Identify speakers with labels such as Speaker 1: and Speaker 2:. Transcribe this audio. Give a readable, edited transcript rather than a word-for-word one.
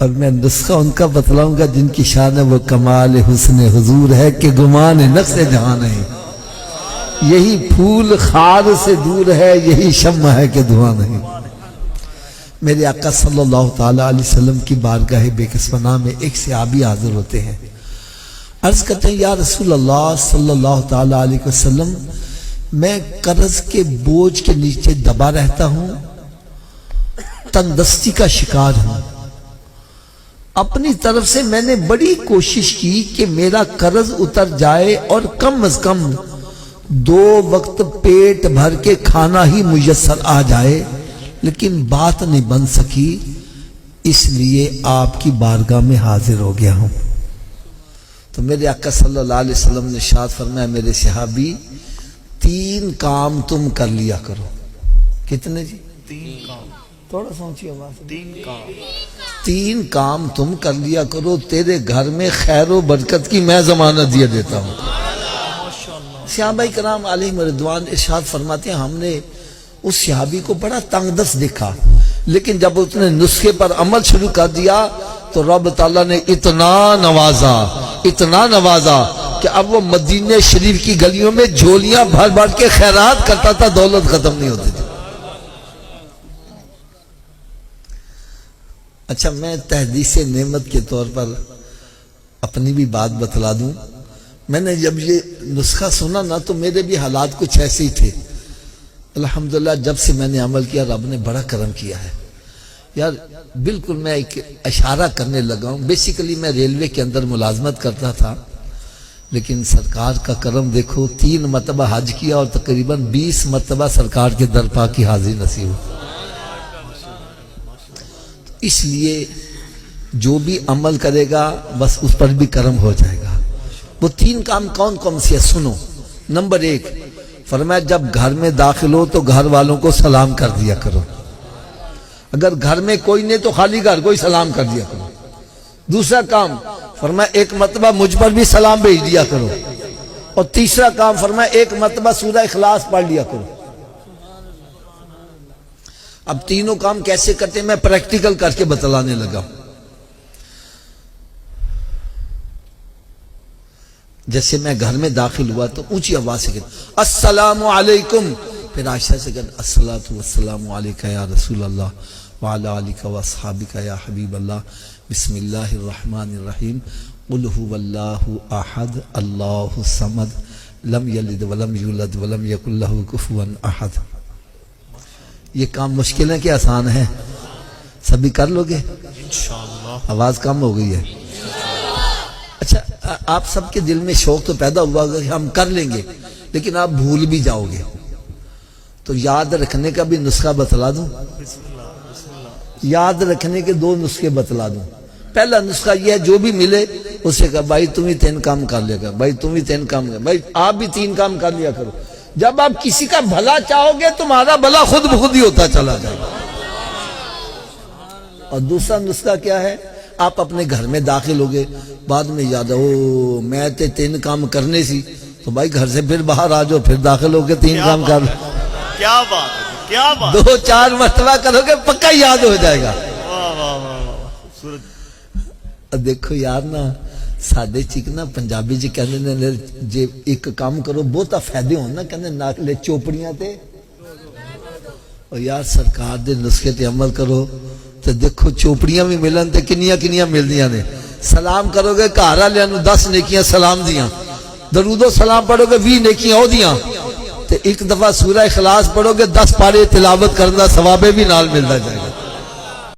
Speaker 1: اور میں نسخہ ان کا بتلاؤں گا جن کی شان ہے وہ کمال حسن حضور ہے کہ گمان نقص جہان ہے. یہی پھول خار سے دور ہے، یہی شمع ہے کہ دھواں نہیں. میرے آقا صلی اللہ تعالی علیہ وسلم کی بارگاہ بے کسوہ میں ایک صحابی حاضر ہوتے ہیں. عرض کرتے ہیں یا رسول اللہ صلی اللہ تعالی علیہ وسلم، میں قرض کے بوجھ کے نیچے دبا رہتا ہوں، تندرستی کا شکار ہوں. اپنی طرف سے میں نے بڑی کوشش کی کہ میرا قرض اتر جائے اور کم از کم 2 وقت پیٹ بھر کے کھانا ہی میسر آ جائے، لیکن بات نہیں بن سکی، اس لیے آپ کی بارگاہ میں حاضر ہو گیا ہوں. تو میرے آقا صلی اللہ علیہ وسلم نے ارشاد فرمایا میرے صحابی 3 کام تم کر لیا کرو. کتنے جی؟
Speaker 2: 3 کام.
Speaker 1: تھوڑا سوچی آواز.
Speaker 2: 3
Speaker 1: کام تم کر لیا کرو، تیرے گھر میں خیر و برکت کی میں ضمانت دیا دیتا ہوں. صحابہ کرام علیہم رضوان ارشاد فرماتے ہیں ہم نے اس صحابی کو بڑا تنگ دست دیکھا، لیکن جب اس نے نسخے پر عمل شروع کر دیا تو رب تعالیٰ نے اتنا نوازا کہ اب وہ مدینہ شریف کی گلیوں میں جھولیاں بھر بھر کے خیرات کرتا تھا، دولت ختم نہیں ہوتی تھی. اچھا، میں تحدیث نعمت کے طور پر اپنی بھی بات بتلا دوں. میں نے جب یہ نسخہ سنا نا تو میرے بھی حالات کچھ ایسے ہی تھے. الحمدللہ جب سے میں نے عمل کیا رب نے بڑا کرم کیا ہے. یار بالکل میں ایک اشارہ کرنے لگا ہوں. بیسیکلی میں ریلوے کے اندر ملازمت کرتا تھا، لیکن سرکار کا کرم دیکھو، 3 مرتبہ حج کیا اور تقریباً 20 مرتبہ سرکار کے درپا کی حاضری نصیب ہوئی. اس لیے جو بھی عمل کرے گا بس اس پر بھی کرم ہو جائے گا. وہ 3 کام کون کون سے ہیں سنو. نمبر 1 فرمایا جب گھر میں داخل ہو تو گھر والوں کو سلام کر دیا کرو. اگر گھر میں کوئی نہیں تو خالی گھر کو ہی سلام کر دیا کرو. دوسرا کام فرمایا 1 مرتبہ مجھ پر بھی سلام بھیج دیا کرو. اور تیسرا کام فرمایا 1 مرتبہ سورہ اخلاص پڑھ لیا کرو. اب تینوں کام کیسے کرتے ہیں میں پریکٹیکل کر کے بتلانے لگا. جیسے میں گھر میں داخل ہوا تو اونچی آواز سے کہتا السلام علیکم، پھر آہستہ سے کہتا الصلاۃ والسلام علیکہ یا رسول اللہ وعلی آلکہ واصحابکہ یا حبیب اللہ، بسم اللہ الرحمن الرحیم، قل هو اللہ احد اللہ الصمد لم یلد ولم یولد ولم یکن لہ کفوا احد. یہ کام مشکل ہے کہ آسان ہے؟ سبھی کر لو گے انشاءاللہ. آواز کم ہو گئی ہے. اچھا، آپ سب کے دل میں شوق تو پیدا ہوا کہ ہم کر لیں گے، لیکن آپ بھول بھی جاؤ گے. تو یاد رکھنے کا بھی نسخہ بتلا دوں. یاد رکھنے کے 2 نسخے بتلا دوں. پہلا نسخہ یہ ہے جو بھی ملے اسے کہا بھائی تم ہی 3 کام کر لے گا، بھائی تم ہی 3 کام کر، بھائی آپ بھی 3 کام کر لیا کرو. جب آپ کسی کا بھلا چاہو گے تمہارا بھلا خود بخود ہی ہوتا چلا جائے گا. اور دوسرا نسخہ کیا ہے؟ آپ اپنے گھر میں داخل ہو گئے، بعد میں یاد او میں تے 3 کام کرنے سی، تو بھائی گھر سے پھر باہر آ جاؤ، پھر داخل ہو کے 3 کام کر لو.
Speaker 2: کیا بات ہے، کیا بات.
Speaker 1: 2-4 مرتبہ کرو گے پکا یاد ہو جائے گا. دیکھو یار نا ساڈے چ نا پنجابی جی کہندے نے جے ایک کام کرو بہتا فائدے ہون نا، کہندے ناکلے چوپڑیاں تے. اور یار سرکار دے نسخے تے عمل کرو تو دیکھو چوپڑیاں بھی ملن تے کنیاں ملدیاں نے. سلام کرو گے گھر والےاں نوں 10 نیکیاں سلام دیاں، درود و سلام پڑھو گے 20 نیکیاں او دیاں، تے ایک دفعہ سورہ اخلاص پڑھو گے 10 پارے تلاوت کرن دا ثواب بھی نال ملدا جائے گا.